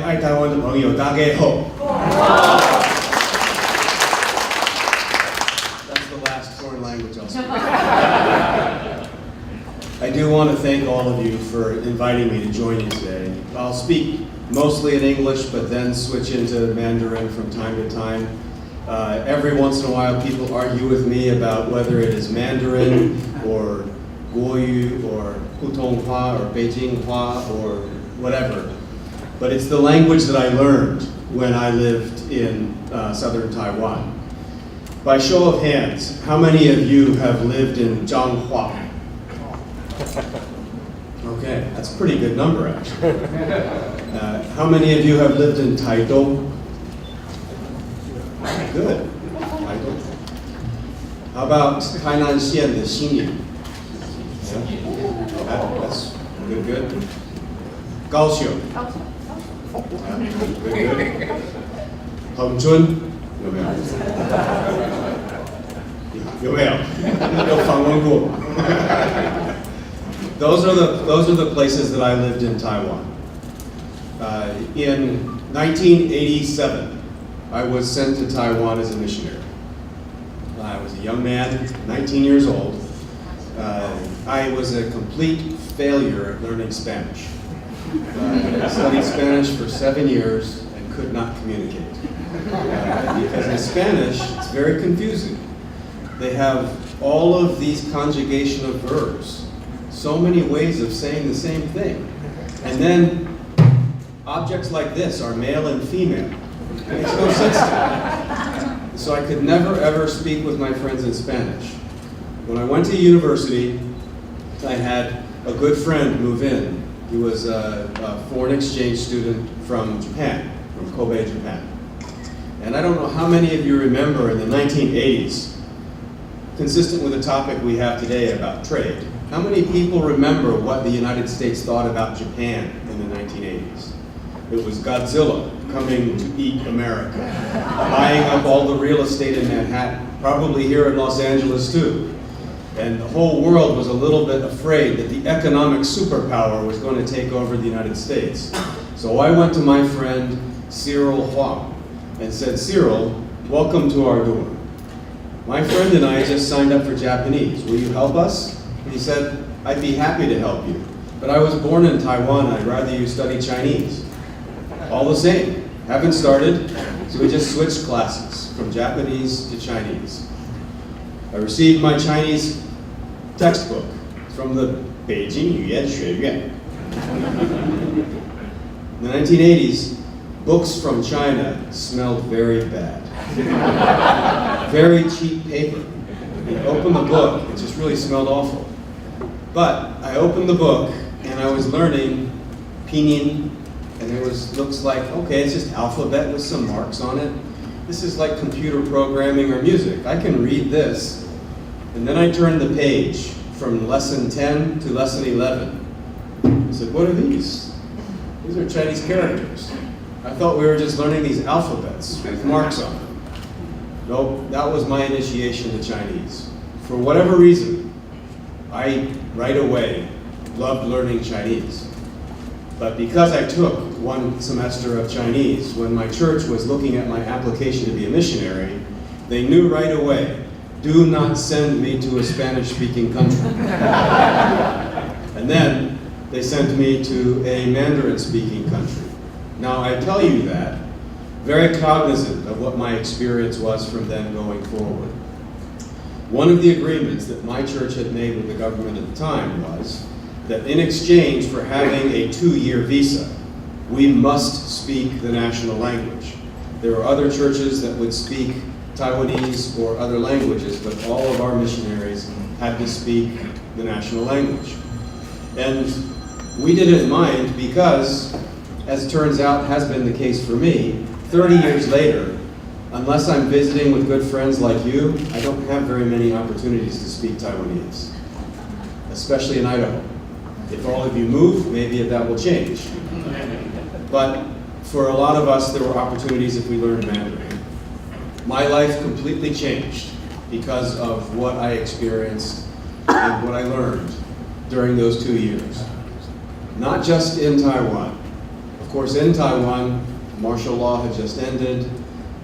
爱台湾的朋友大家好。That's the last foreign language I'll speak. I do want to thank all of you for inviting me to join you today. I'll speak mostly in English, but then switch into Mandarin from time to time. Every once in a while, people argue with me about whether it is Mandarin or Guoyu or Putonghua or Beijinghua or whatever. But it's the language that I learned when I lived in southern Taiwan. By show of hands, how many of you have lived in Zhanghua? Okay, that's a pretty good number actually. How many of you have lived in Taidong? Good. Taidong. How about Tainan Xian, the Xinyan? Yeah. That's good, good. Kaohsiung. Good, good. Hengchun? 有没有？有没有？有访问过吗？ Those are the places that I lived in Taiwan. In 1987, I was sent to Taiwan as a missionary. I was a young man, 19 years old. I was a complete failure at learning Spanish. I studied Spanish for 7 years and could not communicate. Because in Spanish, it's very confusing. They have all of these conjugation of verbs. So many ways of saying the same thing. And then objects like this are male and female. It makes no sense to me. So I could never ever speak with my friends in Spanish. When I went to university, I had a good friend move in. He was a foreign exchange student from Japan, from Kobe, Japan. And I don't know how many of you remember in the 1980s, consistent with the topic we have today about trade, how many people remember what the United States thought about Japan in the 1980s? It was Godzilla coming to eat America, buying up all the real estate in Manhattan, probably here in Los Angeles too. And the whole world was a little bit afraid that the economic superpower was going to take over the United States. So I went to my friend Cyril Huang and said, Cyril, welcome to our dorm. My friend and I just signed up for Japanese. Will you help us? He said, I'd be happy to help you, but I was born in Taiwan and I'd rather you study Chinese. All the same, haven't started, so we just switched classes from Japanese to Chinese. I received my Chinese textbook from the Beijing Yuan Xueyuan. In the 1980s, books from China smelled very bad. Very cheap paper. You open the book, it just really smelled awful. But I opened the book and I was learning pinyin, and it looks like, okay, it's just alphabet with some marks on it. This is like computer programming or music. I can read this. And then I turned the page from lesson 10 to lesson 11. I said, what are these? These are Chinese characters. I thought we were just learning these alphabets with marks on them. Nope, that was my initiation to Chinese. For whatever reason, I, right away, loved learning Chinese. But because I took one semester of Chinese, when my church was looking at my application to be a missionary, they knew right away, do not send me to a Spanish-speaking country. And then they sent me to a Mandarin-speaking country. Now I tell you that, very cognizant of what my experience was from then going forward. One of the agreements that my church had made with the government at the time was that in exchange for having a 2-year visa, we must speak the national language. There were other churches that would speak Taiwanese or other languages, but all of our missionaries had to speak the national language. And we didn't mind because, as it turns out has been the case for me, 30 years later, unless I'm visiting with good friends like you, I don't have very many opportunities to speak Taiwanese, especially in Idaho. If all of you move, maybe that will change. But for a lot of us, there were opportunities if we learned Mandarin. My life completely changed because of what I experienced and what I learned during those 2 years. Not just in Taiwan. Of course, in Taiwan, martial law had just ended,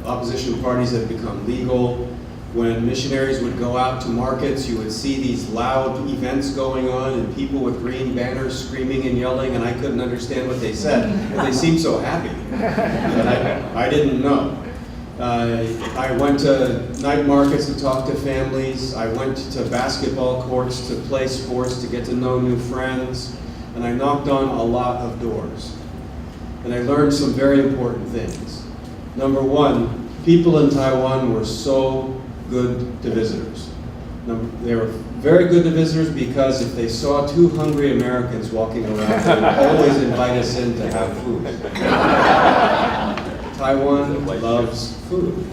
opposition parties had become legal. When missionaries would go out to markets, you would see these loud events going on and people with green banners screaming and yelling, and I couldn't understand what they said, but they seemed so happy. But I didn't know. I went to night markets to talk to families. I went to basketball courts to play sports, to get to know new friends. And I knocked on a lot of doors. And I learned some very important things. Number one, people in Taiwan were so good to visitors. They were very good to visitors because if they saw two hungry Americans walking around, they would always invite us in to have food. Taiwan loves food.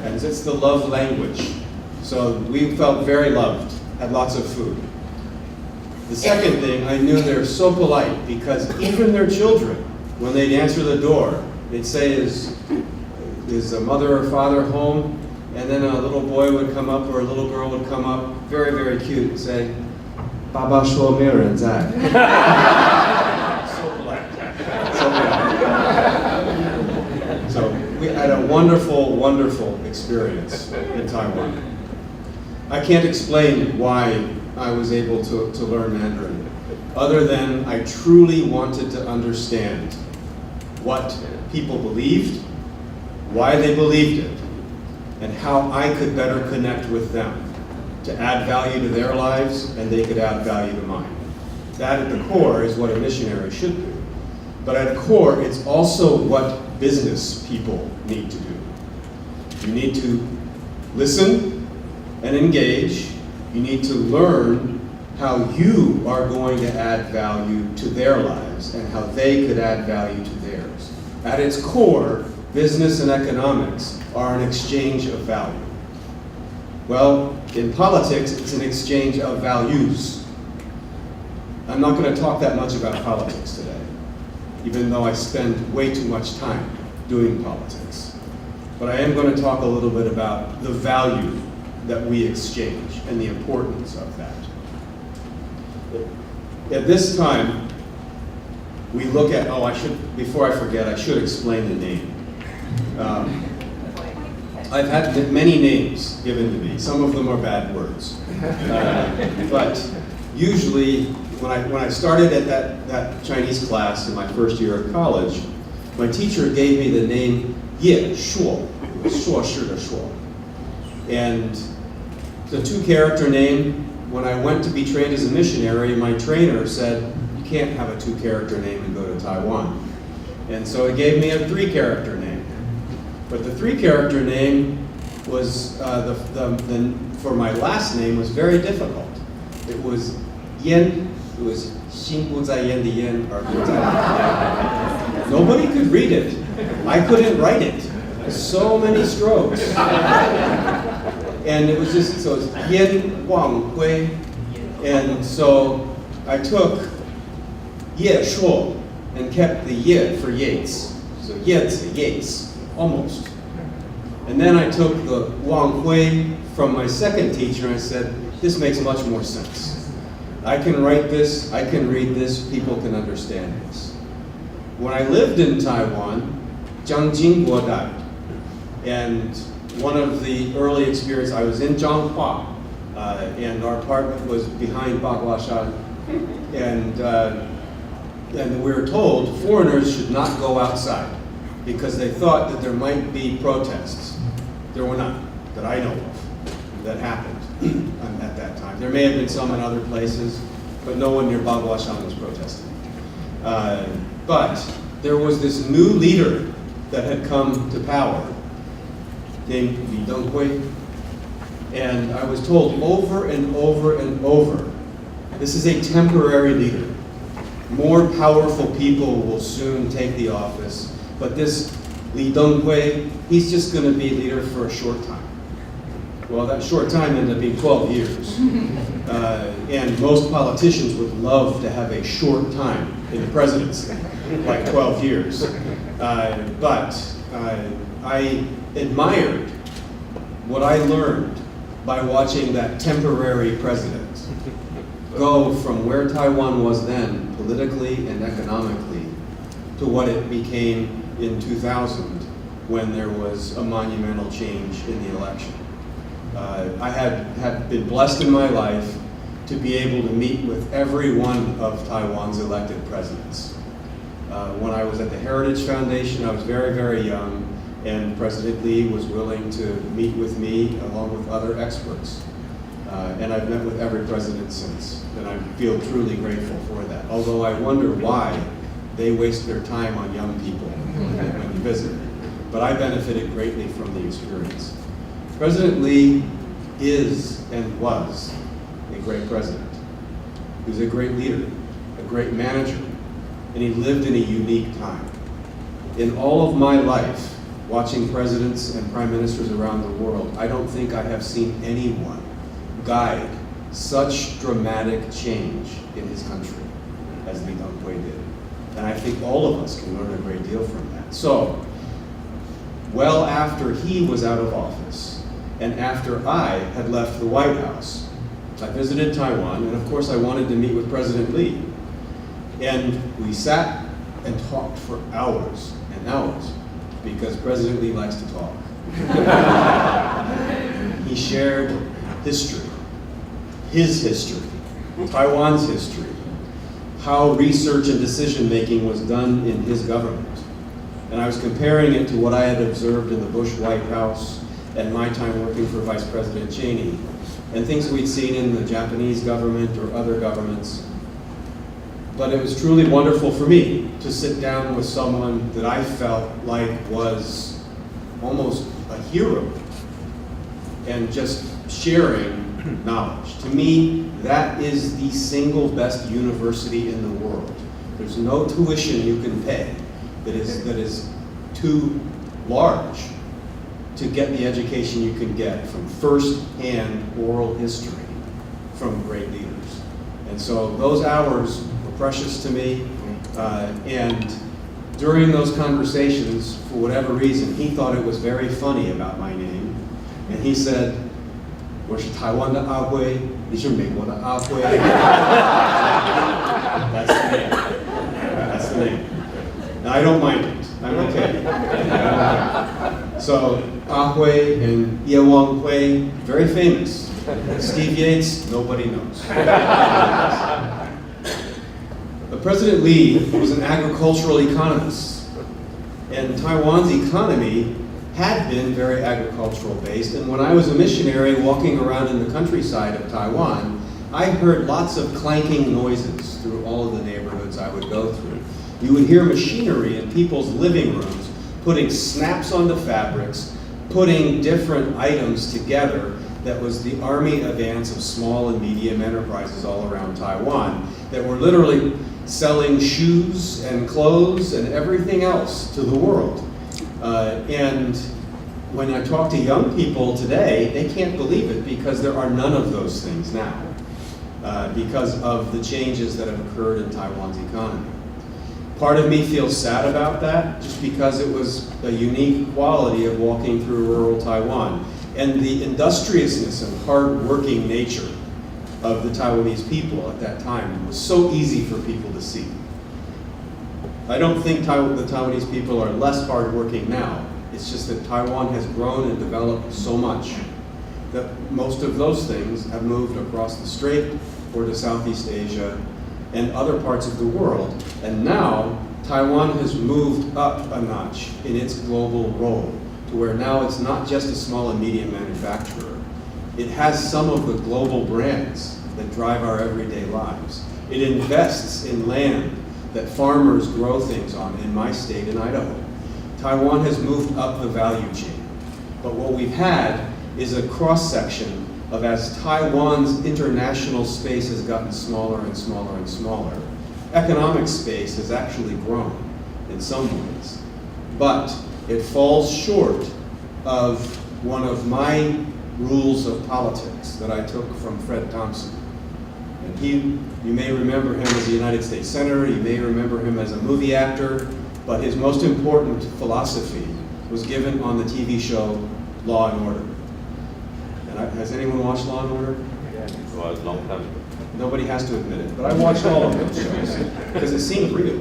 And it's the love language. So we felt very loved, had lots of food. The second thing, I knew they were so polite because even their children, when they'd answer the door, they'd say, is a mother or father home? And then a little boy would come up or a little girl would come up, very, very cute, and say, Baba shuo mei ren zai. So polite. So polite. So we had a wonderful, wonderful experience in Taiwan. I can't explain why I was able to learn Mandarin, other than I truly wanted to understand what people believed, why they believed it, and how I could better connect with them to add value to their lives and they could add value to mine. That at the core is what a missionary should do. But at core, it's also what business people need to do. You need to listen and engage. You need to learn how you are going to add value to their lives and how they could add value to theirs. At its core, business and economics are an exchange of value. Well, in politics, it's an exchange of values. I'm not going to talk that much about politics today, even though I spend way too much time doing politics. But I am going to talk a little bit about the value that we exchange and the importance of that. At this time, we look at, before I forget, I should explain the name. I've had many names given to me. Some of them are bad words. But usually, when I started at that Chinese class in my first year of college, my teacher gave me the name Ye Shuo, 硕士的硕. And it's a two-character name. When I went to be trained as a missionary, my trainer said, you can't have a two-character name and go to Taiwan. And so he gave me a three-character name. But the three-character name was, for my last name was very difficult. It was Yan, it was 心不在焉的焉, or 不在焉. Nobody could read it. I couldn't write it. So many strokes. And it was just, so it's Yan Wang Hui. And so I took Ye Shuo and kept the Ye for Yates. So Yates, Yates. Almost. And then I took the Wang Hui from my second teacher and I said, this makes much more sense. I can write this, I can read this, people can understand this. When I lived in Taiwan, Jiang Jingguo died. And one of the early experiences, I was in Zhanghua, and our apartment was behind Baghuashan. And we were told foreigners should not go outside, because they thought that there might be protests. There were none, that I know of, that happened at that time. There may have been some in other places, but no one near Baghuashan was protesting. But there was this new leader that had come to power, named Li Denghui. And I was told over and over and over, this is a temporary leader. More powerful people will soon take the office. But this Li Denghui, he's just going to be leader for a short time. Well, that short time ended up being 12 years. And most politicians would love to have a short time in the presidency, like 12 years. But I admired what I learned by watching that temporary president go from where Taiwan was then, politically and economically, to what it became in 2000 when there was a monumental change in the election. I had been blessed in my life to be able to meet with every one of Taiwan's elected presidents. When I was at the Heritage Foundation, I was very, very young, and President Lee was willing to meet with me along with other experts. And I've met with every president since, and I feel truly grateful for that. Although I wonder why they waste their time on young people when you visit. But I benefited greatly from the experience. President Lee is and was a great president. He was a great leader, a great manager, and he lived in a unique time. In all of my life, watching presidents and prime ministers around the world, I don't think I have seen anyone guide such dramatic change in his country as Lee Teng-hui did. And I think all of us can learn a great deal from that. So, well after he was out of office, and after I had left the White House, I visited Taiwan, and of course I wanted to meet with President Lee. And we sat and talked for hours and hours, because President Lee likes to talk. He shared history, his history, Taiwan's history, how research and decision-making was done in his government. And I was comparing it to what I had observed in the Bush White House and my time working for Vice President Cheney, and things we'd seen in the Japanese government or other governments. But it was truly wonderful for me to sit down with someone that I felt like was almost a hero and just sharing knowledge. To me, that is the single best university in the world. There's no tuition you can pay that is too large to get the education you can get from first-hand oral history from great leaders. And so those hours were precious to me, and during those conversations, for whatever reason, he thought it was very funny about my name, and he said, 我是台湾的阿辉，你是美国的阿辉。 That's the name. That's the name. Now, I don't mind it. I'm okay. So, Ah Hui and葉望輝, very famous. Steve Yates, nobody knows. But President Lee was an agricultural economist, and Taiwan's economy had been very agricultural based, and when I was a missionary walking around in the countryside of Taiwan, I heard lots of clanking noises through all of the neighborhoods I would go through. You would hear machinery in people's living rooms putting snaps onto fabrics, putting different items together. That was the army advance of small and medium enterprises all around Taiwan that were literally selling shoes and clothes and everything else to the world. And when I talk to young people today, they can't believe it because there are none of those things now because of the changes that have occurred in Taiwan's economy. Part of me feels sad about that just because it was a unique quality of walking through rural Taiwan and the industriousness and hard-working nature of the Taiwanese people at that time was so easy for people to see. I don't think the Taiwanese people are less hardworking now. It's just that Taiwan has grown and developed so much that most of those things have moved across the strait or to Southeast Asia and other parts of the world. And now, Taiwan has moved up a notch in its global role to where now it's not just a small and medium manufacturer. It has some of the global brands that drive our everyday lives. It invests in land that farmers grow things on in my state in Idaho. Taiwan has moved up the value chain. But what we've had is a cross-section of as Taiwan's international space has gotten smaller and smaller and smaller, economic space has actually grown in some ways. But it falls short of one of my rules of politics that I took from Fred Thompson. And you may remember him as a United States Senator, you may remember him as a movie actor, but his most important philosophy was given on the TV show Law and Order. And has anyone watched Law and Order? Yeah, it was a long time ago. Nobody has to admit it, but I watched all of those shows because it seemed real.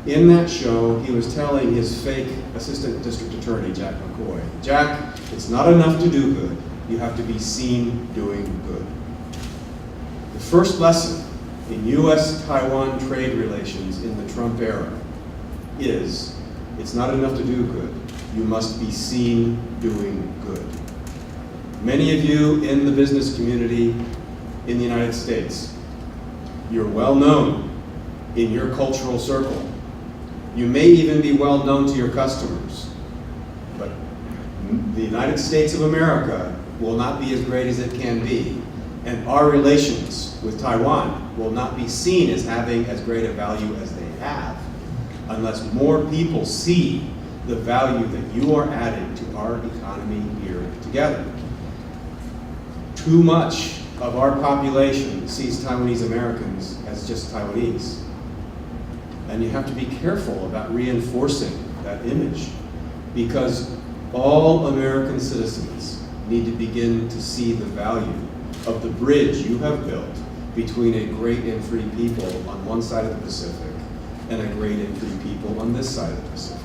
in that show, he was telling his fake assistant district attorney, Jack McCoy, Jack, it's not enough to do good. You have to be seen doing good. The first lesson in U.S.-Taiwan trade relations in the Trump era is it's not enough to do good. You must be seen doing good. Many of you in the business community in the United States, you're well known in your cultural circle. You may even be well known to your customers, but the United States of America will not be as great as it can be, and our relations with Taiwan will not be seen as having as great a value as they have unless more people see the value that you are adding to our economy here together. Too much of our population sees Taiwanese Americans as just Taiwanese. And you have to be careful about reinforcing that image, because all American citizens need to begin to see the value of the bridge you have built between a great and free people on one side of the Pacific and a great and free people on this side of the Pacific.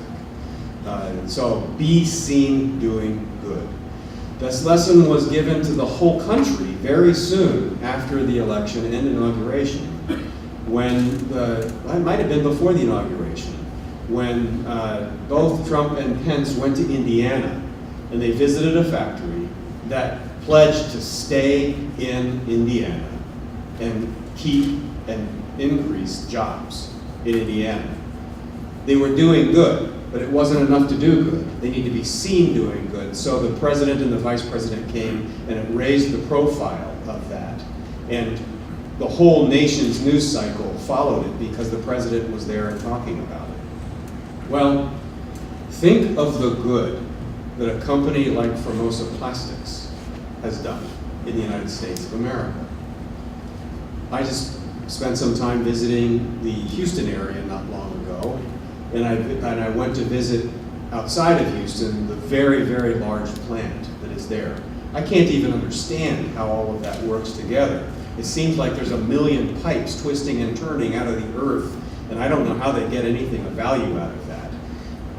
So be seen doing good. This lesson was given to the whole country very soon after the election and inauguration, when it might have been before the inauguration, when both Trump and Pence went to Indiana and they visited a factory that pledged to stay in Indiana and keep and increase jobs in Indiana. They were doing good, but it wasn't enough to do good. They need to be seen doing good. So the president and the vice president came and it raised the profile of that. And the whole nation's news cycle followed it because the president was there and talking about it. Well, think of the good that a company like Formosa Plastics has done in the United States of America. I just spent some time visiting the Houston area not long ago, and I went to visit outside of Houston the very, very large plant that is there. I can't even understand how all of that works together. It seems like there's a million pipes twisting and turning out of the earth, and I don't know how they get anything of value out of that.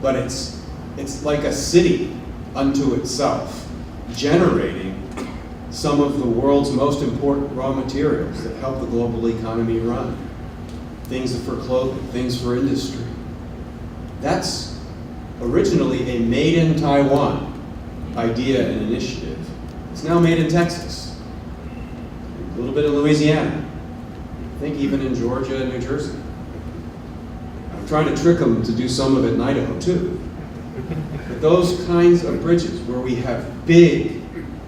But it's like a city unto itself, generating some of the world's most important raw materials that help the global economy run. Things for clothing, things for industry. That's originally a made in Taiwan idea and initiative. It's now made in Texas, a little bit in Louisiana, I think even in Georgia and New Jersey. I'm trying to trick them to do some of it in Idaho too. But those kinds of bridges where we have big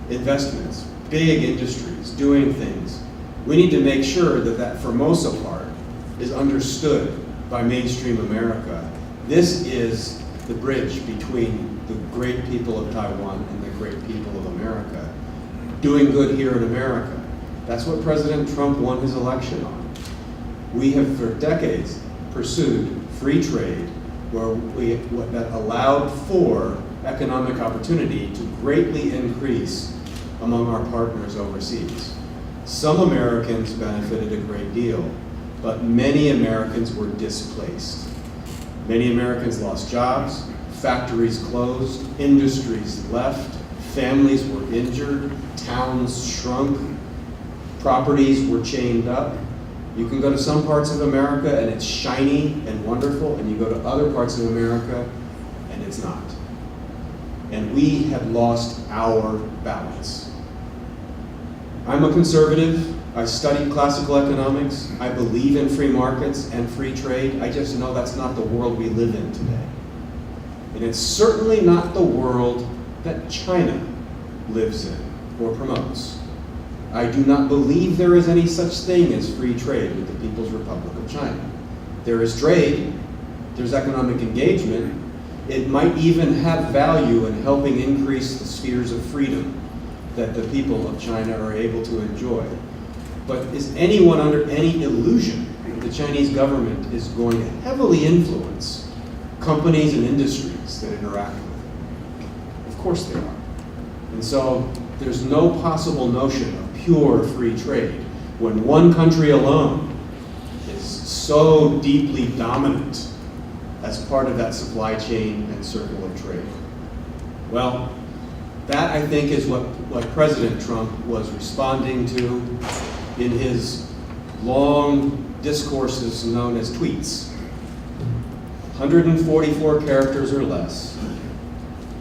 investments, big industries doing things, we need to make sure that that Formosa part is understood by mainstream America. This is the bridge between the great people of Taiwan and the great people of America, doing good here in America. That's what President Trump won his election on. We have for decades pursued free trade that allowed for economic opportunity to greatly increase among our partners overseas. Some Americans benefited a great deal, but many Americans were displaced. Many Americans lost jobs, factories closed, industries left, families were injured, towns shrunk, properties were chained up. You can go to some parts of America and it's shiny and wonderful, and you go to other parts of America and it's not. And we have lost our balance. I'm a conservative. I studied classical economics. I believe in free markets and free trade. I just know that's not the world we live in today. And it's certainly not the world that China lives in or promotes. I do not believe there is any such thing as free trade with the People's Republic of China. There is trade, there's economic engagement. It might even have value in helping increase the spheres of freedom that the people of China are able to enjoy. But is anyone under any illusion that the Chinese government is going to heavily influence companies and industries that interact with it? Of course they are. And so there's no possible notion of pure free trade when one country alone is so deeply dominant as part of that supply chain and circle of trade. Well, that I think is what President Trump was responding to in his long discourses known as tweets. 144 characters or less.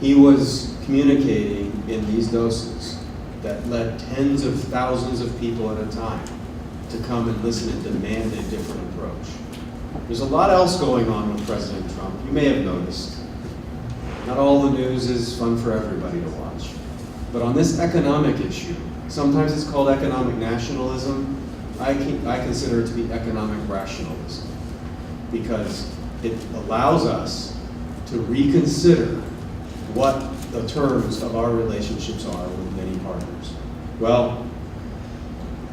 He was communicating in these doses that led tens of thousands of people at a time to come and listen and demand a different approach. There's a lot else going on with President Trump. You may have noticed. Not all the news is fun for everybody to watch. But on this economic issue, sometimes it's called economic nationalism. I consider it to be economic rationalism, because it allows us to reconsider what the terms of our relationships are with many partners. Well,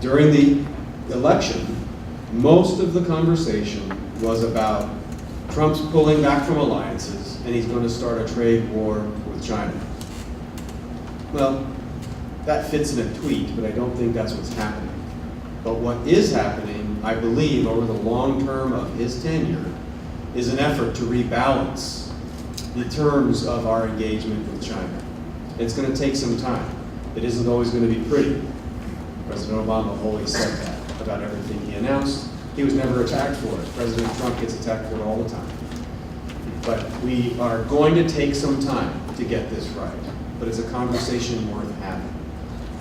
during the election, most of the conversation was about Trump's pulling back from alliances and he's going to start a trade war with China. Well, that fits in a tweet, but I don't think that's what's happening. But what is happening, I believe, over the long term of his tenure, is an effort to rebalance the terms of our engagement with China. It's going to take some time. It isn't always going to be pretty. President Obama always said that about everything he announced. He was never attacked for it. President Trump gets attacked for it all the time. But we are going to take some time to get this right. But it's a conversation worth having,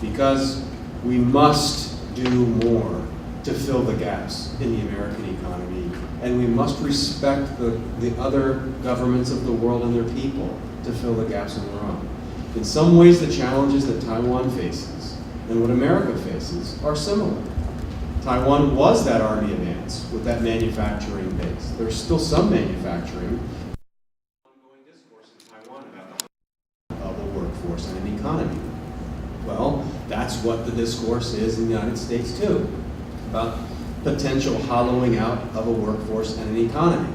because we must do more to fill the gaps in the American economy, and we must respect the other governments of the world and their people to fill the gaps in their own. In some ways, the challenges that Taiwan faces and what America faces are similar. Taiwan was that army of ants with that manufacturing base. There's still some manufacturing. Ongoing discourse in Taiwan about the workforce and an economy. Well, that's what the discourse is in the United States too, about potential hollowing out of a workforce and an economy.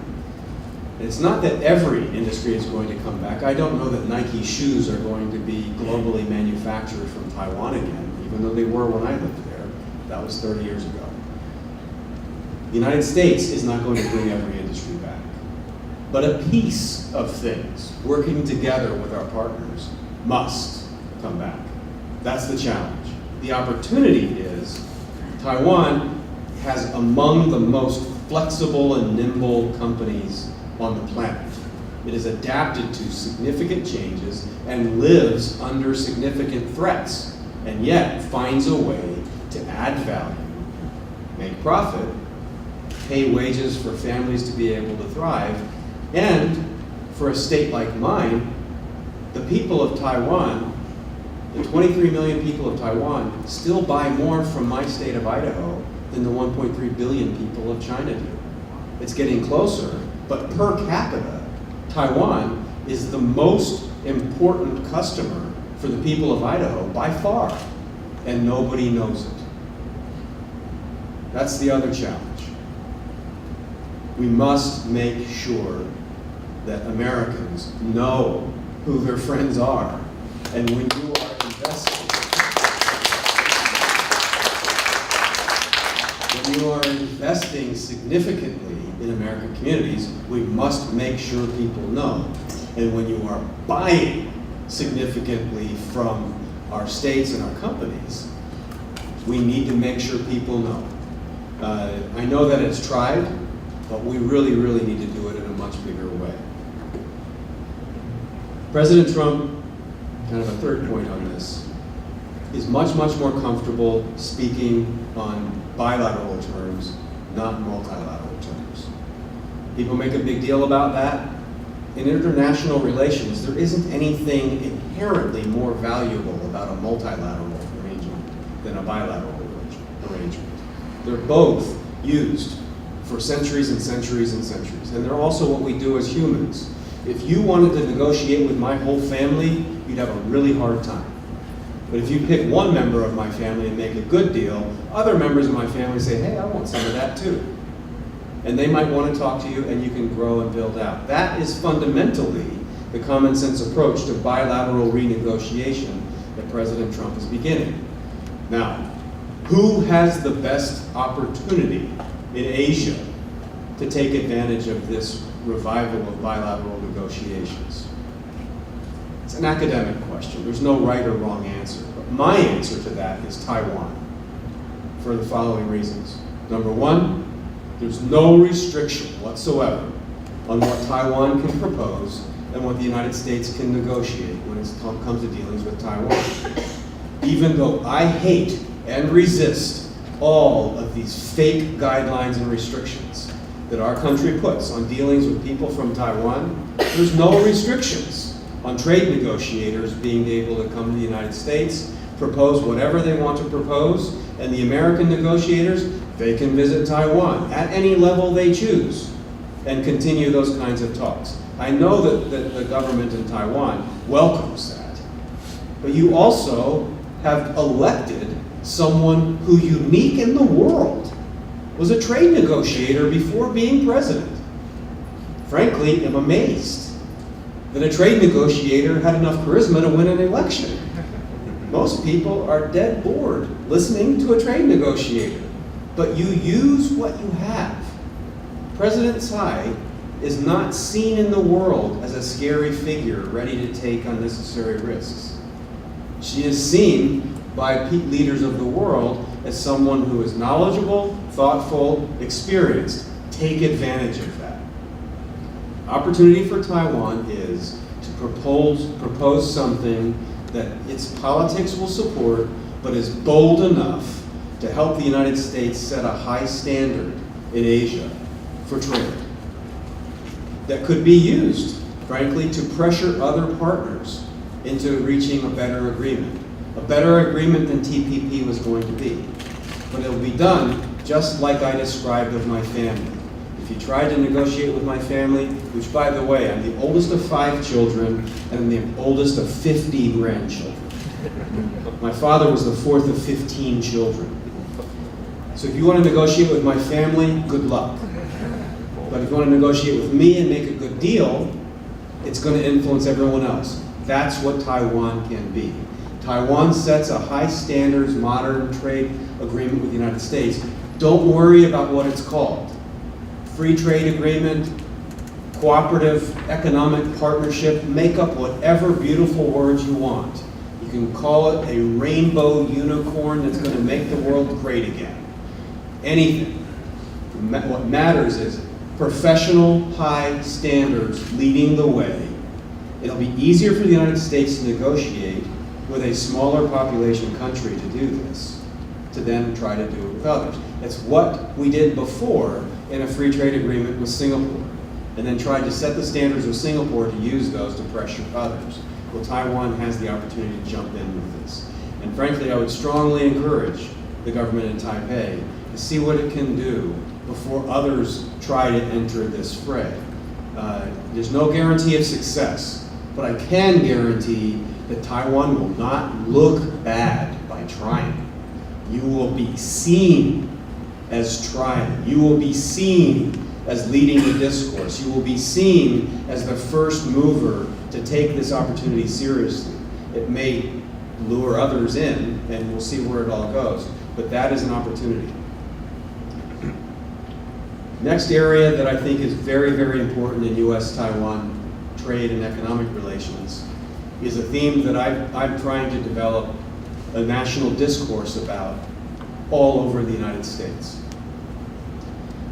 And it's not that every industry is going to come back. I don't know that Nike shoes are going to be globally manufactured from Taiwan again, even though they were when I lived there. That was 30 years ago. The United States is not going to bring every industry back. But a piece of things, working together with our partners, must come back. That's the challenge. The opportunity is Taiwan has among the most flexible and nimble companies on the planet. It is adapted to significant changes and lives under significant threats, and yet finds a way to add value, make profit, pay wages for families to be able to thrive, and for a state like mine, the people of Taiwan, the 23 million people of Taiwan, still buy more from my state of Idaho than the 1.3 billion people of China do. It's getting closer, but per capita, Taiwan is the most important customer for the people of Idaho by far, and nobody knows it. That's the other challenge. We must make sure that Americans know who their friends are, and when you are investing significantly in American communities, we must make sure people know. And when you are buying significantly from our states and our companies, we need to make sure people know. I know that it's tried, but we really, really need to do it in a much bigger way. President Trump, kind of a third point on this, is much, much more comfortable speaking on bilateral terms, not multilateral terms. People make a big deal about that. In international relations, there isn't anything inherently more valuable about a multilateral arrangement than a bilateral arrangement. They're both used for centuries and centuries and centuries, and they're also what we do as humans. If you wanted to negotiate with my whole family, you'd have a really hard time. But if you pick one member of my family and make a good deal, other members of my family say, hey, I want some of that too. And they might want to talk to you, and you can grow and build out. That is fundamentally the common sense approach to bilateral renegotiation that President Trump is beginning. Now, who has the best opportunity in Asia to take advantage of this revival of bilateral negotiations? It's an academic question. There's no right or wrong answer. But my answer to that is Taiwan, for the following reasons. Number one, there's no restriction whatsoever on what Taiwan can propose and what the United States can negotiate when it comes to dealings with Taiwan. Even though I hate and resist all of these fake guidelines and restrictions that our country puts on dealings with people from Taiwan, there's no restrictions on trade negotiators being able to come to the United States, propose whatever they want to propose, and the American negotiators, they can visit Taiwan at any level they choose and continue those kinds of talks. I know that the government in Taiwan welcomes that, but you also have elected someone who, unique in the world, was a trade negotiator before being president. Frankly, I'm amazed that a trade negotiator had enough charisma to win an election. Most people are dead bored listening to a trade negotiator, but you use what you have. President Tsai is not seen in the world as a scary figure ready to take unnecessary risks. She is seen by leaders of the world as someone who is knowledgeable, thoughtful, experienced. Take advantage of that. Opportunity for Taiwan is to propose something that its politics will support, but is bold enough to help the United States set a high standard in Asia for trade that could be used, frankly, to pressure other partners into reaching a better agreement than TPP was going to be. But it will be done just like I described with my family. If you tried to negotiate with my family, which, by the way, I'm the oldest of 5 children and I'm the oldest of 50 grandchildren. My father was the 4th of 15 children. So if you want to negotiate with my family, good luck. But if you want to negotiate with me and make a good deal, it's going to influence everyone else. That's what Taiwan can be. Taiwan sets a high standards, modern trade agreement with the United States. Don't worry about what it's called. Free trade agreement, cooperative economic partnership, make up whatever beautiful words you want. You can call it a rainbow unicorn that's going to make the world great again. Anything. What matters is professional, high standards leading the way. It'll be easier for the United States to negotiate with a smaller population country to do this, to then try to do it with others. It's what we did before in a free trade agreement with Singapore, and then tried to set the standards of Singapore to use those to pressure others. Well, Taiwan has the opportunity to jump in with this. And frankly, I would strongly encourage the government in Taipei to see what it can do before others try to enter this fray. There's no guarantee of success, but I can guarantee that Taiwan will not look bad by trying. You will be seen as trying. You will be seen as leading the discourse. You will be seen as the first mover to take this opportunity seriously. It may lure others in, and we'll see where it all goes, but that is an opportunity. Next area that I think is very, very important in U.S.-Taiwan trade and economic relations is a theme that I'm trying to develop a national discourse about all over the United States.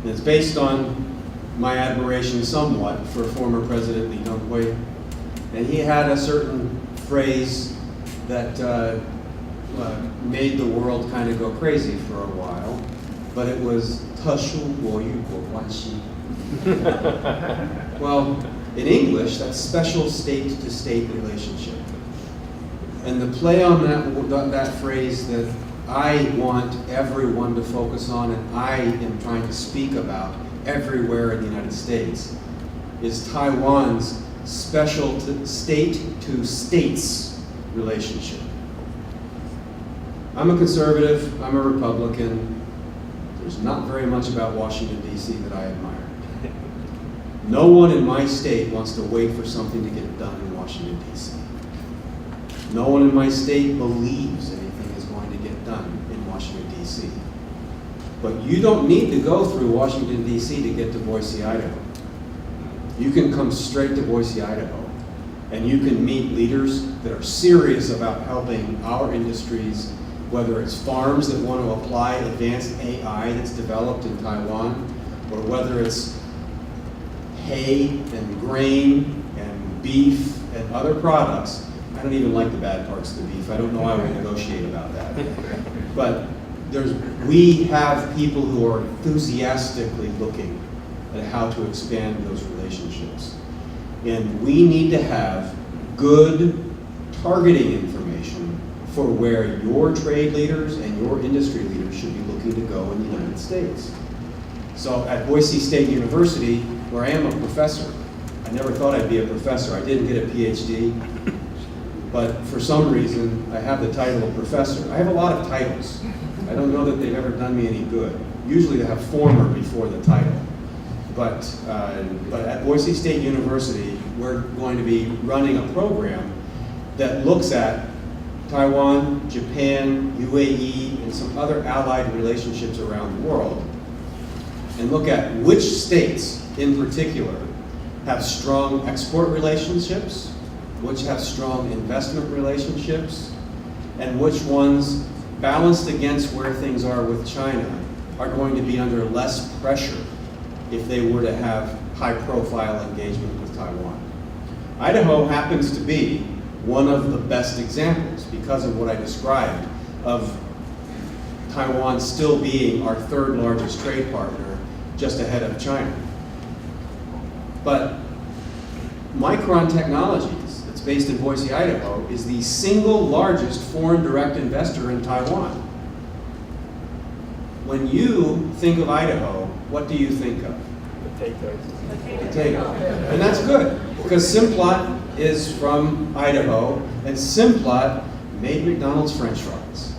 And it's based on my admiration somewhat for former President Lee Teng-hui. And he had a certain phrase that made the world kind of go crazy for a while, but it was 特殊国与国关系. Well, in English, that's special state-to-state relationship. And the play on that phrase that I want everyone to focus on, and I am trying to speak about everywhere in the United States, is Taiwan's special state-to-states relationship. I'm a conservative, I'm a Republican. There's not very much about Washington, D.C. that I admire. No one in my state wants to wait for something to get done in Washington, D.C. No one in my state believes anything is going to get done in Washington, D.C. But you don't need to go through Washington, D.C. to get to Boise, Idaho. you can come straight to Boise, Idaho, and you can meet leaders that are serious about helping our industries, whether it's farms that want to apply advanced AI that's developed in Taiwan, or whether it's hay and grain and beef and other products. I don't even like the bad parts of the beef. I don't know why we negotiate about that. But we have people who are enthusiastically looking at how to expand those relationships. And we need to have good targeting information for where your trade leaders and your industry leaders should be looking to go in the United States. So at Boise State University, where I am a professor, I never thought I'd be a professor. I didn't get a PhD, but for some reason, I have the title of professor. I have a lot of titles. I don't know that they've ever done me any good. Usually they have former before the title. But at Boise State University, we're going to be running a program that looks at Taiwan, Japan, UAE, and some other allied relationships around the world, and look at which states in particular have strong export relationships, which have strong investment relationships, and which ones, balanced against where things are with China, are going to be under less pressure if they were to have high-profile engagement with Taiwan. Idaho happens to be one of the best examples because of what I described of Taiwan still being our third largest trade partner, just ahead of China. But Micron Technologies, that's based in Boise, Idaho, is the single largest foreign direct investor in Taiwan. When you think of Idaho, what do you think of? Potato. And that's good, because Simplot is from Idaho, and Simplot made McDonald's French fries.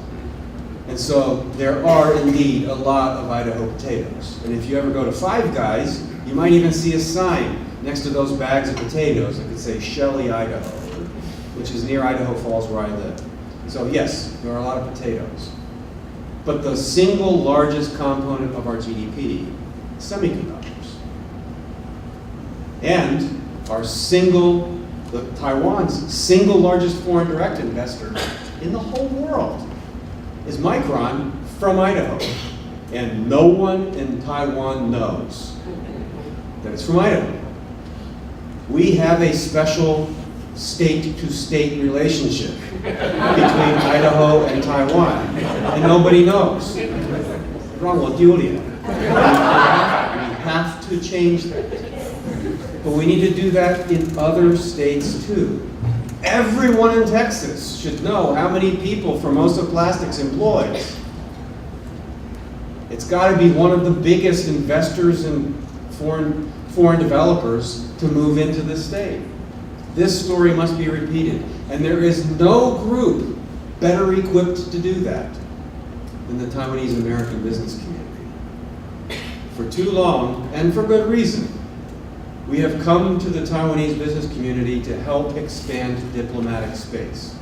And so there are indeed a lot of Idaho potatoes. And if you ever go to Five Guys, you might even see a sign next to those bags of potatoes that could say Shelley, Idaho, which is near Idaho Falls where I live. So yes, there are a lot of potatoes. But the single largest component of our GDP is semiconductors. And Taiwan's single largest foreign direct investor in the whole world is Micron from Idaho. And no one in Taiwan knows that it's from Idaho. We have a special state-to-state relationship between Idaho and Taiwan, and nobody knows. Wrong with Julia. We have to change that. But we need to do that in other states too. Everyone in Texas should know how many people Formosa Plastics employs. It's got to be one of the biggest investors in foreign developers to move into the state. This story must be repeated. And there is no group better equipped to do that than the Taiwanese American business community. For too long, and for good reason, we have come to the Taiwanese business community to help expand diplomatic space.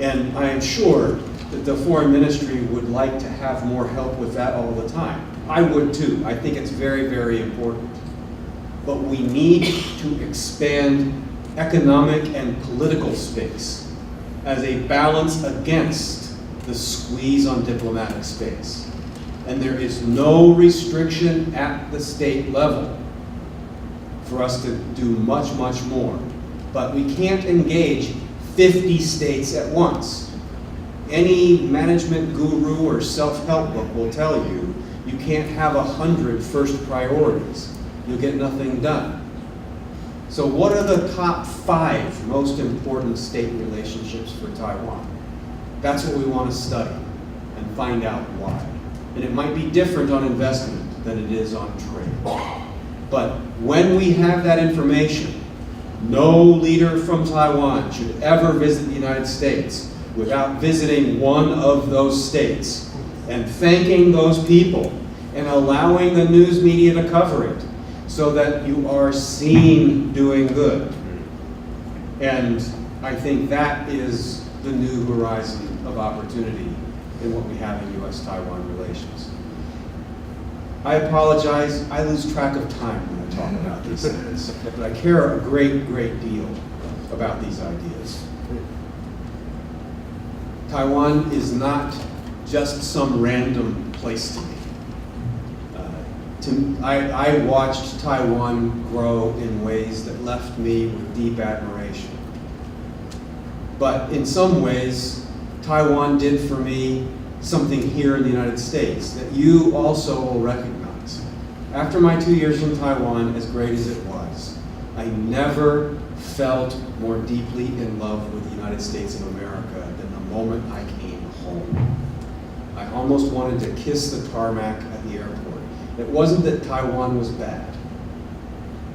And I am sure that the foreign ministry would like to have more help with that all the time. I would too. I think it's very, very important. But we need to expand economic and political space as a balance against the squeeze on diplomatic space. And there is no restriction at the state level for us to do much, much more. But we can't engage 50 states at once. Any management guru or self-help book will tell you, you can't have 100 first priorities. You'll get nothing done. So what are the top 5 most important state relationships for Taiwan? That's what we want to study and find out why. And it might be different on investment than it is on trade. But when we have that information, no leader from Taiwan should ever visit the United States without visiting one of those states and thanking those people and allowing the news media to cover it so that you are seen doing good. And I think that is the new horizon of opportunity in what we have in U.S.-Taiwan relations. I apologize, I lose track of time when I talk about these things, but I care a great, great deal about these ideas. Taiwan is not just some random place to me. I watched Taiwan grow in ways that left me with deep admiration. But in some ways, Taiwan did for me something here in the United States that you also will recognize. After my 2 years in Taiwan, as great as it was, I never felt more deeply in love with the United States of America than the moment I came home. I almost wanted to kiss the tarmac at the airport. It wasn't that Taiwan was bad.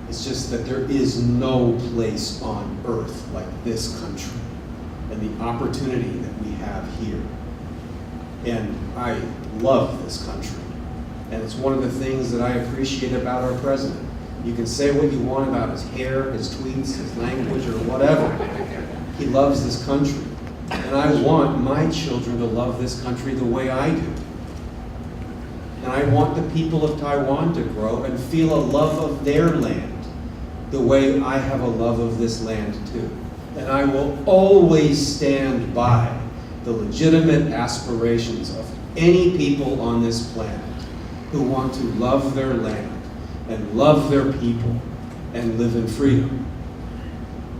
It's just that there is no place on earth like this country and the opportunity that we have here. And I love this country. And it's one of the things that I appreciate about our president. You can say what you want about his hair, his tweets, his language, or whatever. He loves this country. And I want my children to love this country the way I do. And I want the people of Taiwan to grow and feel a love of their land the way I have a love of this land too. And I will always stand by the legitimate aspirations of any people on this planet who want to love their land and love their people and live in freedom.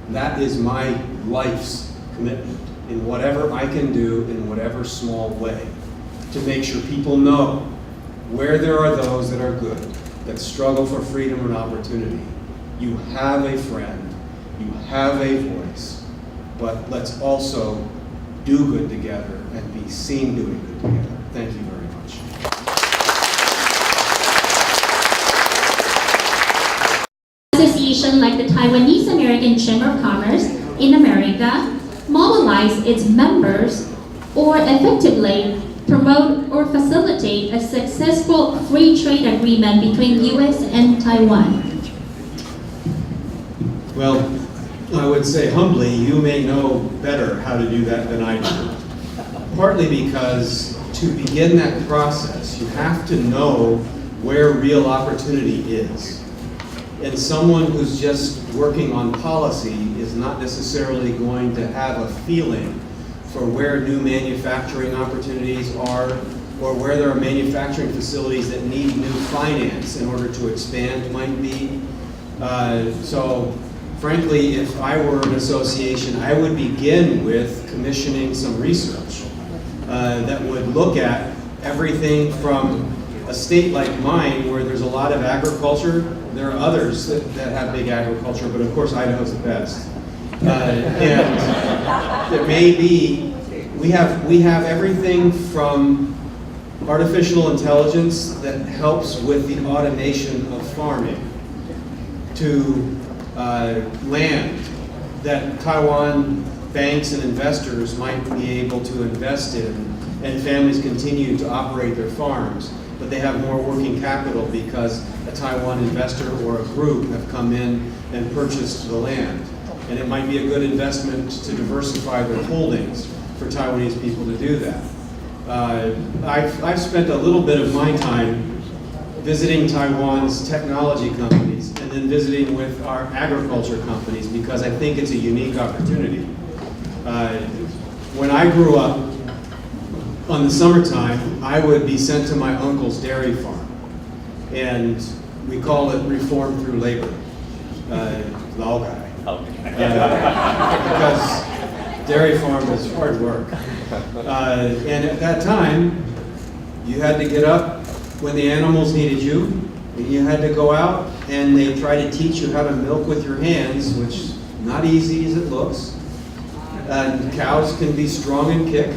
That is my life's commitment in whatever I can do in whatever small way to make sure people know where there are those that are good, that struggle for freedom and opportunity. You have a friend, you have a voice, but let's also do good together and be seen doing good together. Thank you very much. Association like the Taiwanese American Chamber of Commerce in America mobilize its members or effectively promote or facilitate a successful free trade agreement between U.S. and Taiwan? Well, I would say humbly, you may know better how to do that than I do. Partly because to begin that process, you have to know where real opportunity is. And someone who's just working on policy is not necessarily going to have a feeling for where new manufacturing opportunities are or where there are manufacturing facilities that need new finance in order to expand might be. So frankly, if I were an association, I would begin with commissioning some research that would look at everything from a state like mine where there's a lot of agriculture. There are others that have big agriculture, but of course Idaho's the best. And there may be, we have everything from artificial intelligence that helps with the automation of farming to land that Taiwan banks and investors might be able to invest in, and families continue to operate their farms, but they have more working capital because a Taiwan investor or a group have come in and purchased the land. And it might be a good investment to diversify their holdings for Taiwanese people to do that. I've spent a little bit of my time visiting Taiwan's technology companies and then visiting with our agriculture companies because I think it's a unique opportunity. When I grew up, on the summertime, I would be sent to my uncle's dairy farm. And we call it reform through labor. Lao guy. Because dairy farm is hard work. And at that time, you had to get up when the animals needed you. And you had to go out and they try to teach you how to milk with your hands, which is not easy as it looks. And cows can be strong and kick.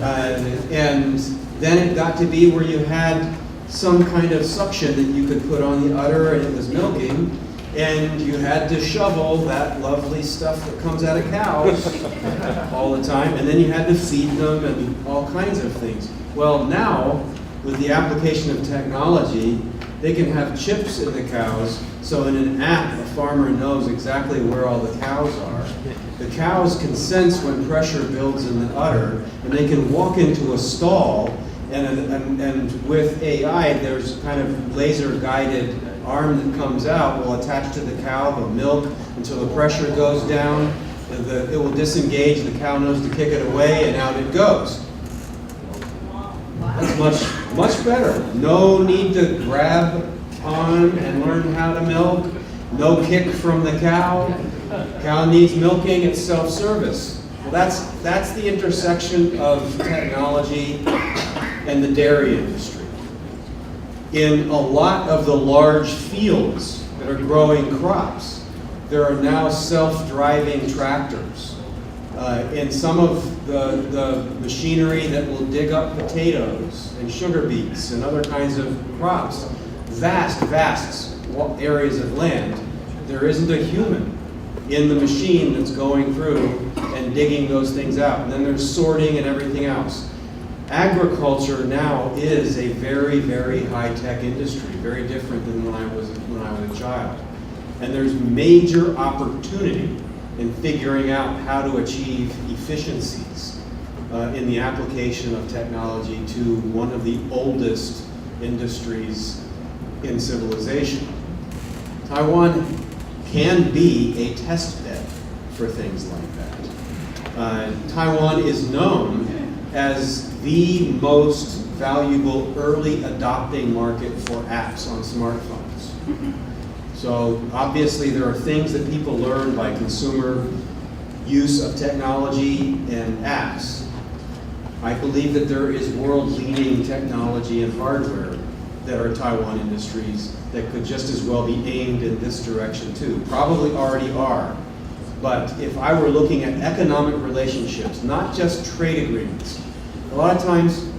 And then it got to be where you had some kind of suction that you could put on the udder and it was milking, and you had to shovel that lovely stuff that comes out of cows all the time, and then you had to feed them and all kinds of things. Well, now, with the application of technology, they can have chips in the cows, so in an app, a farmer knows exactly where all the cows are. The cows can sense when pressure builds in the udder, and they can walk into a stall And with AI, there's kind of laser-guided arm that comes out, will attach to the cow, the milk, until the pressure goes down. It will disengage, the cow knows to kick it away, and out it goes. That's much better. No need to grab on and learn how to milk. No kick from the cow. Cow needs milking, it's self-service. Well, that's the intersection of technology and the dairy industry. In a lot of the large fields that are growing crops, there are now self-driving tractors. In some of the machinery that will dig up potatoes and sugar beets and other kinds of crops, vast areas of land, there isn't a human in the machine that's going through and digging those things out. And then there's sorting and everything else. Agriculture now is a very high-tech industry, very different than when I was a child. And there's major opportunity in figuring out how to achieve efficiencies in the application of technology to one of the oldest industries in civilization. Taiwan can be a test bed for things like that. Taiwan is known as the most valuable early adopting market for apps on smartphones. So obviously there are things that people learn by consumer use of technology and apps. I believe that there is world-leading technology and hardware that are Taiwan industries that could just as well be aimed in this direction too. Probably already are. But if I were looking at economic relationships, not just trade agreements, a lot of times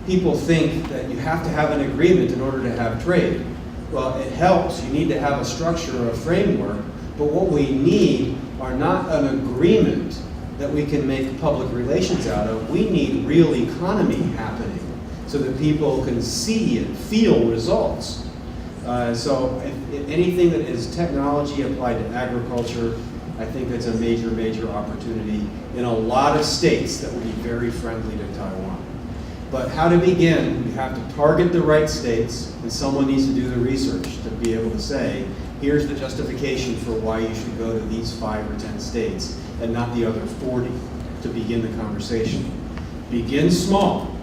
people think that you have to have an agreement in order to have trade. Well, it helps. You need to have a structure or a framework. But what we need are not an agreement that we can make public relations out of. We need real economy happening so that people can see and feel results. So if anything that is technology applied to agriculture, I think that's a major opportunity in a lot of states that would be very friendly to Taiwan. But how to begin, you have to target the right states, and someone needs to do the research to be able to say, here's the justification for why you should go to these 5 or 10 states and not the other 40 to begin the conversation. Begin small,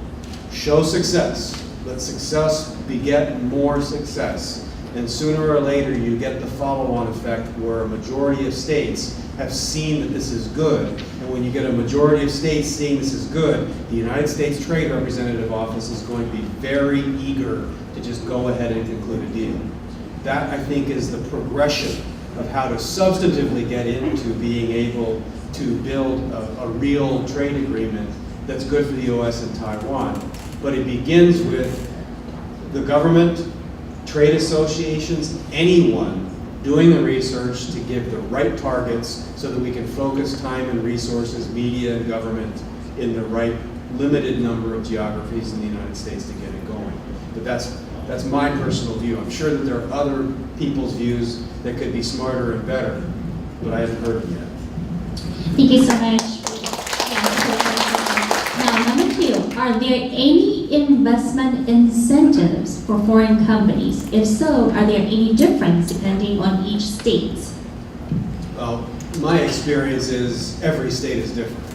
show success, let success beget more success. And sooner or later you get the follow-on effect where a majority of states have seen that this is good. And when you get a majority of states seeing this is good, the United States Trade Representative Office is going to be very eager to just go ahead and conclude a deal. That, I think, is the progression of how to substantively get into being able to build a real trade agreement that's good for the U.S. and Taiwan. But it begins with the government, trade associations, anyone doing the research to give the right targets so that we can focus time and resources, media and government, in the right limited number of geographies in the United States to get it going. But that's my personal view. I'm sure that there are other people's views that could be smarter and better, but I haven't heard them yet. Thank you so much. Now, number 2, are there any investment incentives for foreign companies? If so, are there any difference depending on each state? Well, my experience is every state is different.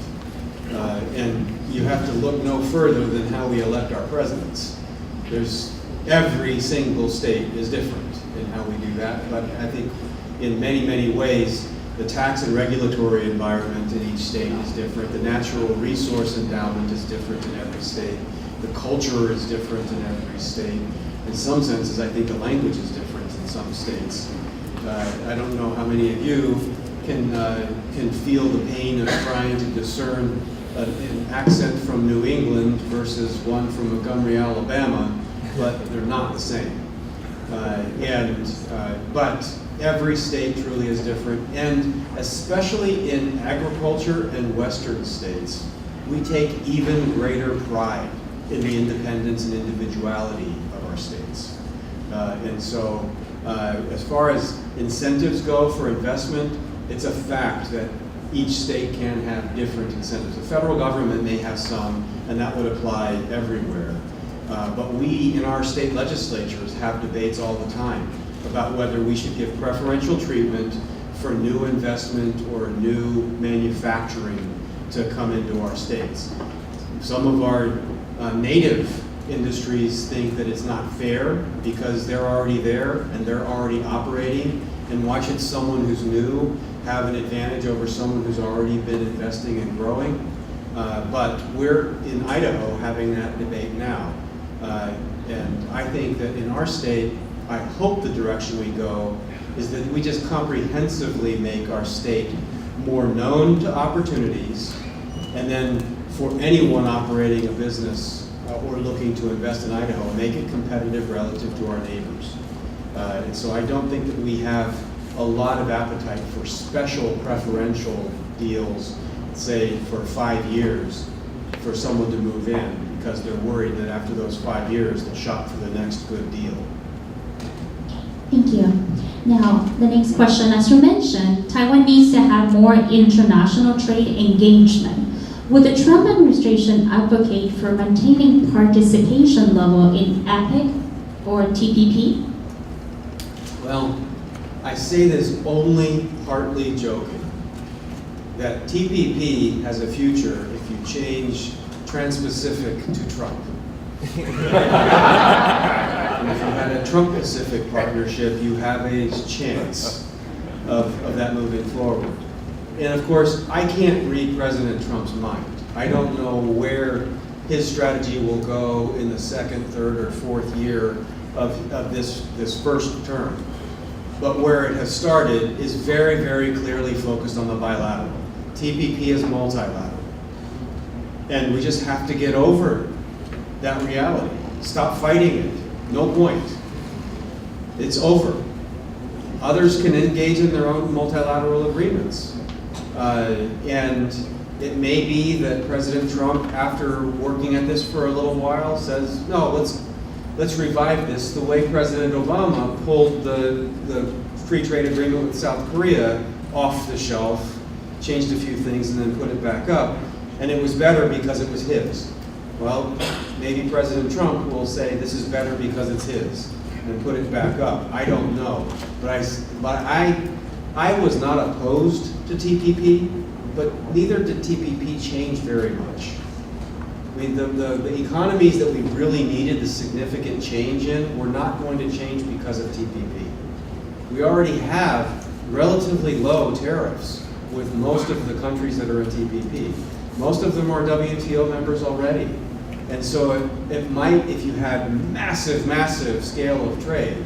And you have to look no further than how we elect our presidents. Every single state is different in how we do that, but I think in many ways, the tax and regulatory environment in each state is different. The natural resource endowment is different in every state. The culture is different in every state. In some senses, I think the language is different in some states. I don't know how many of you can feel the pain of trying to discern an accent from New England versus one from Montgomery, Alabama, but they're not the same. But every state truly is different, and especially in agriculture and Western states, we take even greater pride in the independence and individuality of our states. And so, as far as incentives go for investment, it's a fact that each state can have different incentives. The federal government may have some, and that would apply everywhere. But we in our state legislatures have debates all the time about whether we should give preferential treatment for new investment or new manufacturing to come into our states. Some of our native industries think that it's not fair because they're already there and they're already operating, and why should someone who's new have an advantage over someone who's already been investing and growing? But we're in Idaho having that debate now. And I think that in our state, I hope the direction we go is that we just comprehensively make our state more known to opportunities, and then for anyone operating a business or looking to invest in Idaho, make it competitive relative to our neighbors. And so I don't think that we have a lot of appetite for special preferential deals, say for 5 years, for someone to move in, because they're worried that after those 5 years, they'll shop for the next good deal. Thank you. Now, the next question, as you mentioned, Taiwan needs to have more international trade engagement. Would the Trump administration advocate for maintaining participation level in APEC or TPP? Well, I say this only partly joking, that TPP has a future if you change Trans-Pacific to Trump. And if you had a Trump-Pacific partnership, you have a chance of that moving forward. And of course, I can't read President Trump's mind. I don't know where his strategy will go in the second, third, or fourth year of this first term. But where it has started is very, very clearly focused on the bilateral. TPP is multilateral. And we just have to get over that reality. Stop fighting it. No point. It's over. Others can engage in their own multilateral agreements. And it may be that President Trump, after working at this for a little while, says, no, let's revive this the way President Obama pulled the free trade agreement with South Korea off the shelf, changed a few things, and then put it back up. And it was better because it was his. Well, maybe President Trump will say this is better because it's his and put it back up. I don't know. But I was not opposed to TPP, but neither did TPP change very much. I mean, the economies that we really needed the significant change in were not going to change because of TPP. We already have relatively low tariffs with most of the countries that are in TPP. Most of them are WTO members already. And so it might, if you had massive, massive scale of trade,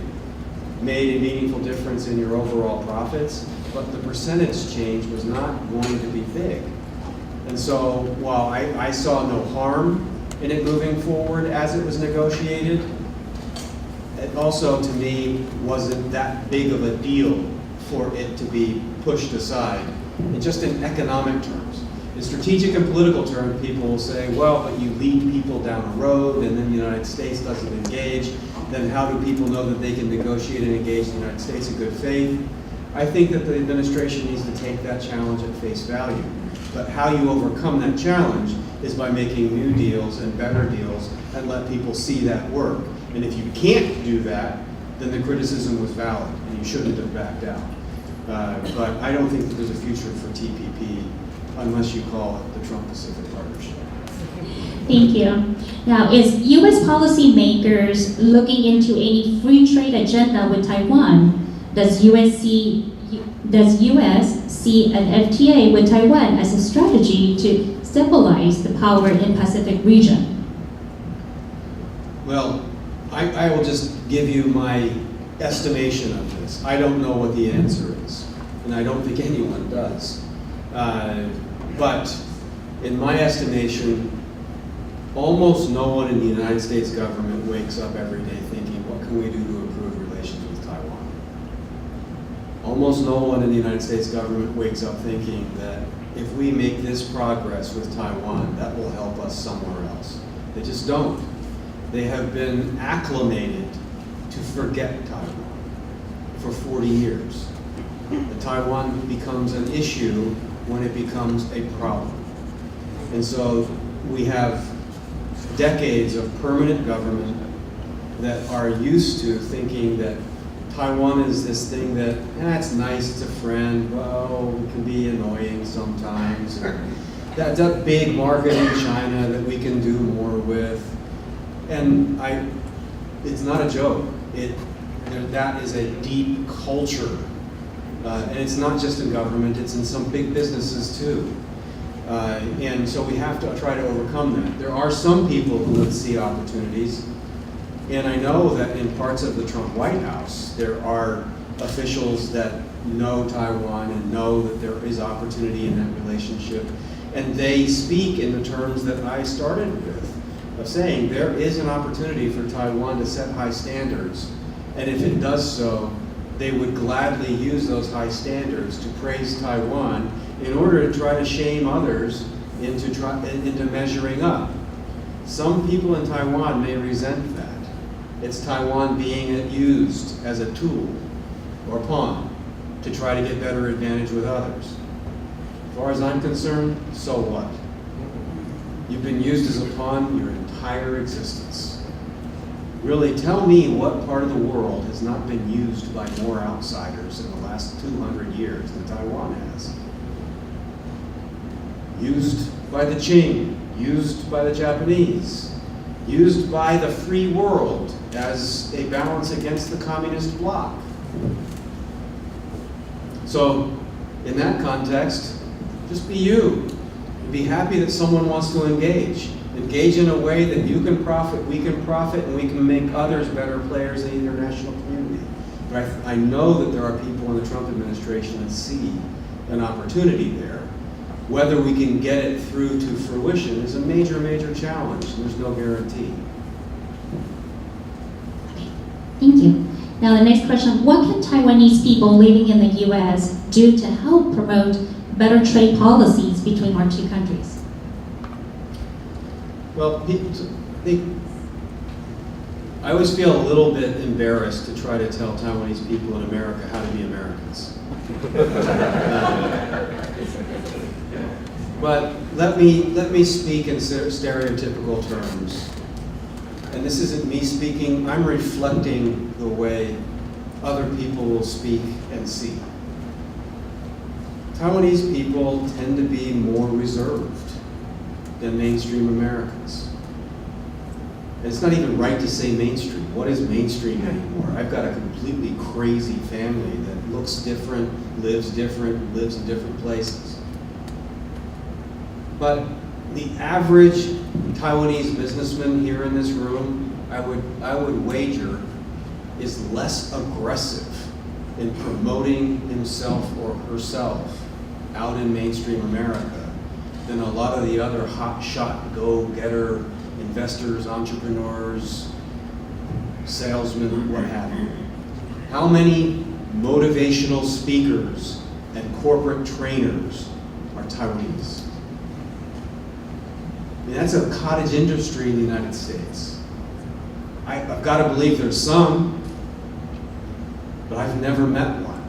made a meaningful difference in your overall profits, but the percentage change was not going to be big. And so while I saw no harm in it moving forward as it was negotiated, it also, to me, wasn't that big of a deal for it to be pushed aside, and just in economic terms. In strategic and political terms, people will say, well, but you lead people down a road and then the United States doesn't engage. Then how do people know that they can negotiate and engage the United States in good faith? I think that the administration needs to take that challenge at face value. But how you overcome that challenge is by making new deals and better deals and let people see that work. And if you can't do that, then the criticism was valid and you shouldn't have backed out. But I don't think that there's a future for TPP unless you call it the Trump-Pacific Partnership. Thank you. Now, is U.S. policymakers looking into any free trade agenda with Taiwan? Does U.S. see an FTA with Taiwan as a strategy to stabilize the power in Pacific region? Well, I will just give you my estimation of this. I don't know what the answer is, and I don't think anyone does. But in my estimation, almost no one in the United States government wakes up every day thinking, what can we do to improve relations with Taiwan? Almost no one in the United States government wakes up thinking that if we make this progress with Taiwan, that will help us somewhere else. They just don't. They have been acclimated to forget Taiwan for 40 years. The Taiwan becomes an issue when it becomes a problem. And so we have decades of permanent government that are used to thinking that Taiwan is this thing that, it's nice, it's a friend, well, it can be annoying sometimes. That's a big market in China that we can do more with. And it's not a joke. That is a deep culture. And it's not just in government, it's in some big businesses too. And so we have to try to overcome that. There are some people who would see opportunities. And I know that in parts of the Trump White House, there are officials that know Taiwan and know that there is opportunity in that relationship. And they speak in the terms that I started with, of saying there is an opportunity for Taiwan to set high standards. And if it does so, they would gladly use those high standards to praise Taiwan in order to try to shame others into measuring up. Some people in Taiwan may resent that. It's Taiwan being used as a tool or pawn to try to get better advantage with others. As far as I'm concerned, so what? You've been used as a pawn your entire existence. Really, tell me what part of the world has not been used by more outsiders in the last 200 years than Taiwan has. Used by the Qing, used by the Japanese, used by the free world as a balance against the communist bloc. So, in that context, just be you. Be happy that someone wants to engage. Engage in a way that you can profit, and we can make others better players in the international community. But I know that there are people in the Trump administration that see an opportunity there. Whether we can get it through to fruition is a major, major challenge, and there's no guarantee. Thank you. Now the next question, what can Taiwanese people living in the U.S. do to help promote better trade policies between our two countries? Well, I always feel a little bit embarrassed to try to tell Taiwanese people in America how to be Americans. But let me speak in stereotypical terms. And this isn't me speaking, I'm reflecting the way other people will speak and see. Taiwanese people tend to be more reserved than mainstream Americans. And it's not even right to say mainstream. What is mainstream anymore? I've got a completely crazy family that looks different, lives in different places. But the average Taiwanese businessman here in this room, I would wager, is less aggressive in promoting himself or herself out in mainstream America than a lot of the other hotshot, go-getter investors, entrepreneurs, salesmen, what have you. How many motivational speakers and corporate trainers are Taiwanese? I mean, that's a cottage industry in the United States. I've got to believe there's some, but I've never met one.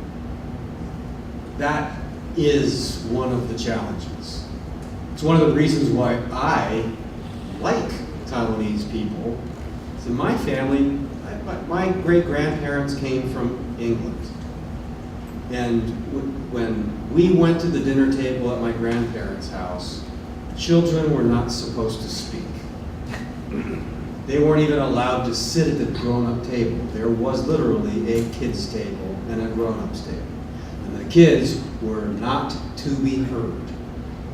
That is one of the challenges. It's one of the reasons why I like Taiwanese people. So my family, my great-grandparents came from England. And when we went to the dinner table at my grandparents' house, children were not supposed to speak. They weren't even allowed to sit at the grown-up table. There was literally a kids' table and a grown-ups table. And the kids were not to be heard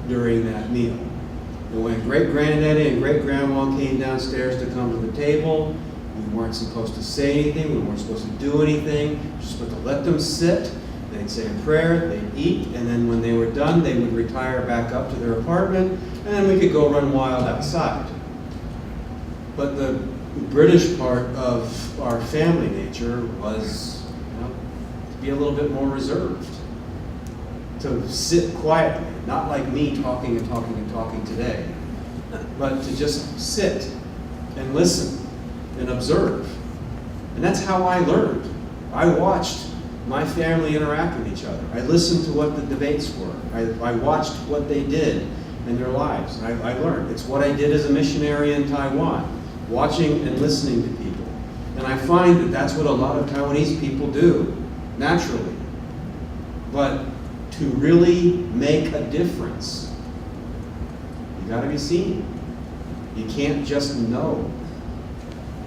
during that meal. And when great-granddaddy and great-grandma came downstairs to come to the table, we weren't supposed to say anything, we weren't supposed to do anything, we were supposed to let them sit. They'd say a prayer, they'd eat, and then when they were done, they would retire back up to their apartment, and then we could go run wild outside. But the British part of our family nature was, to be a little bit more reserved, to sit quietly, not like me talking and talking and talking today, but to just sit and listen and observe. And that's how I learned. I watched my family interact with each other. I listened to what the debates were. I watched what they did. in their lives. And I learned. It's what I did as a missionary in Taiwan, watching and listening to people. And I find that that's what a lot of Taiwanese people do, naturally. But to really make a difference, you gotta be seen. You can't just know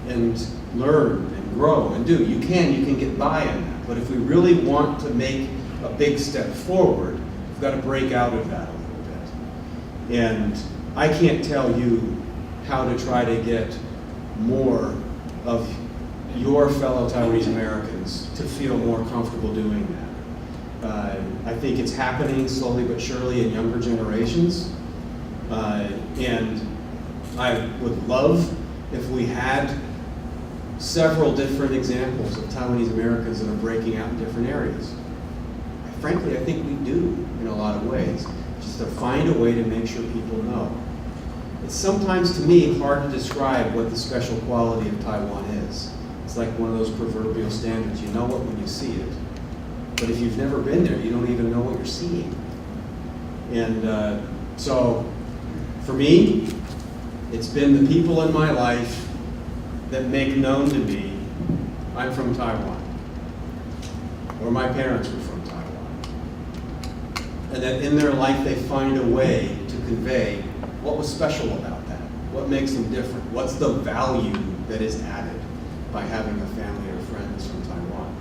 and learn and grow and do. You can get by in that. But if we really want to make a big step forward, we've got to break out of that a little bit. And I can't tell you how to try to get more of your fellow Taiwanese Americans to feel more comfortable doing that. I think it's happening slowly but surely in younger generations. And I would love if we had several different examples of Taiwanese Americans that are breaking out in different areas. Frankly, I think we do in a lot of ways, just to find a way to make sure people know. It's sometimes, to me, hard to describe what the special quality of Taiwan is. It's like one of those proverbial standards. You know it when you see it. But if you've never been there, you don't even know what you're seeing. And so, for me, it's been the people in my life that make known to me I'm from Taiwan, or my parents were from Taiwan, and that in their life they find a way to convey what was special about that, what makes them different, what's the value that is added by having a family or friends from Taiwan.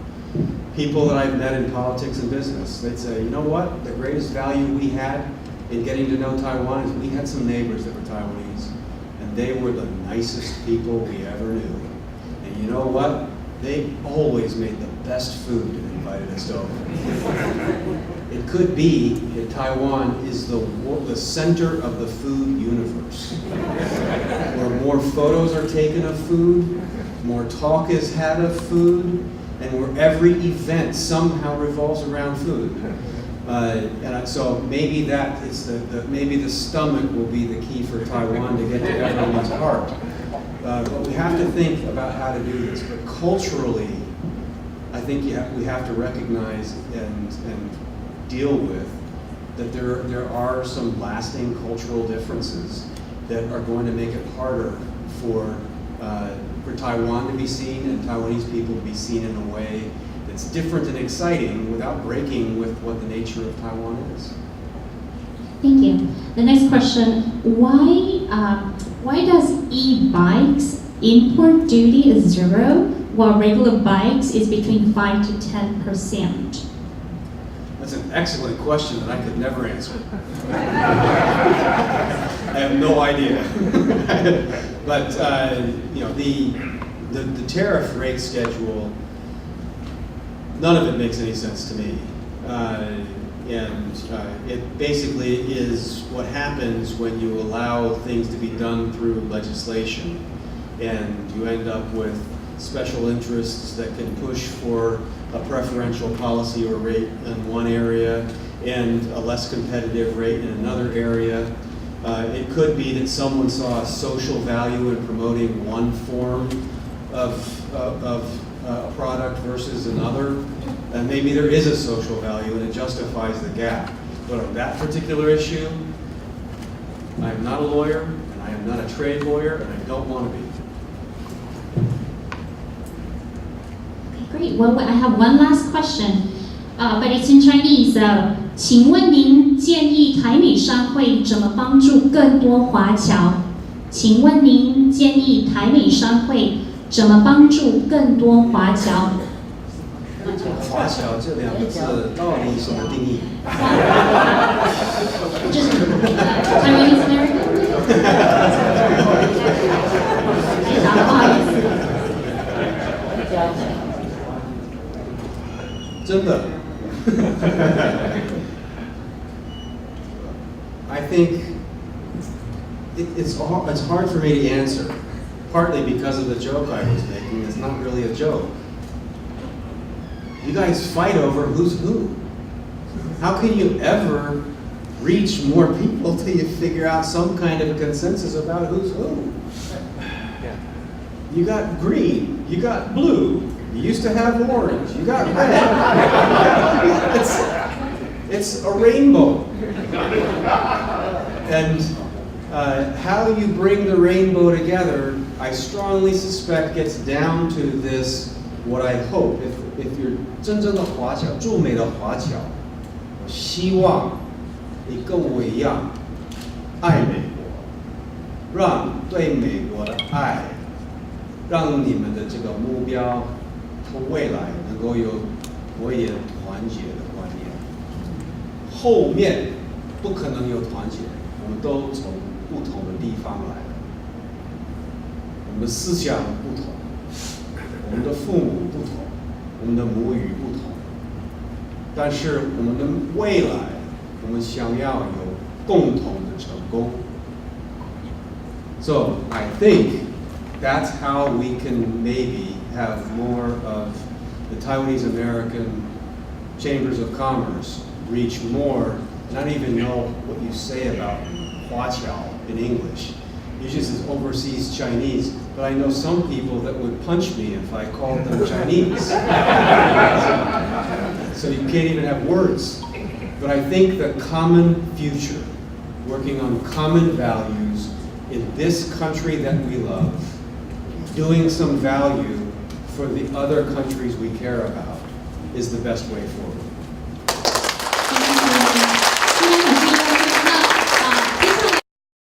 People that I've met in politics and business, they'd say, you know what, the greatest value we had in getting to know Taiwan is we had some neighbors that were Taiwanese, and they were the nicest people we ever knew. And you know what? They always made the best food and invited us over. It could be that Taiwan is the center of the food universe, where more photos are taken of food, more talk is had of food, and where every event somehow revolves around food. So maybe that is maybe the stomach will be the key for Taiwan to get to everyone's heart. But we have to think about how to do this. But culturally, I think we have to recognize and deal with that there are some lasting cultural differences that are going to make it harder for Taiwan to be seen and Taiwanese people to be seen in a way that's different and exciting without breaking with what the nature of Taiwan is. Thank you. The next question, why does e-bikes import duty is 0 while regular bikes is between 5 to 10%? That's an excellent question that I could never answer. I have no idea. But the tariff rate schedule, none of it makes any sense to me. It basically is what happens when you allow things to be done through legislation, and you end up with special interests that can push for a preferential policy or rate in one area and a less competitive rate in another area. It could be that someone saw a social value in promoting one form of a product versus another, and maybe there is a social value and it justifies the gap. But on that particular issue, I am not a lawyer, and I am not a trade lawyer, and I don't want to be. Okay, great. Well, I have one last question, but it's in Chinese. 请问您建议台美商会怎么帮助更多华侨？请问您建议台美商会怎么帮助更多华侨？华侨这两个字到底什么定义？就是 Taiwanese American。不好意思。真的。I think it's hard for me to answer, partly because of the joke I was making. It's not really a joke. You guys fight over who's who. How can you ever reach more people till you figure out some kind of a consensus about who's who? You got green, you got blue, you used to have orange, you got red. It's a rainbow. And how you bring the rainbow together, I strongly suspect gets down to this, what I hope, if you're 真正的华侨，驻美的华侨，我希望你跟我一样爱美国，让对美国的爱，让你们的这个目标和未来能够有多一点团结的观念。后面不可能有团结，我们都从不同的地方来的，我们的思想不同，我们的父母不同，我们的母语不同，但是我们的未来，我们想要有共同的成功。So I think that's how we can maybe have more of the Taiwanese American chambers of commerce reach more. And I don't even know what you say about Huaqiao in English. Usually it's overseas Chinese, but I know some people that would punch me if I called them Chinese. So you can't even have words. But I think the common future, working on common values in this country that we love, doing some value for the other countries we care about, is the best way forward.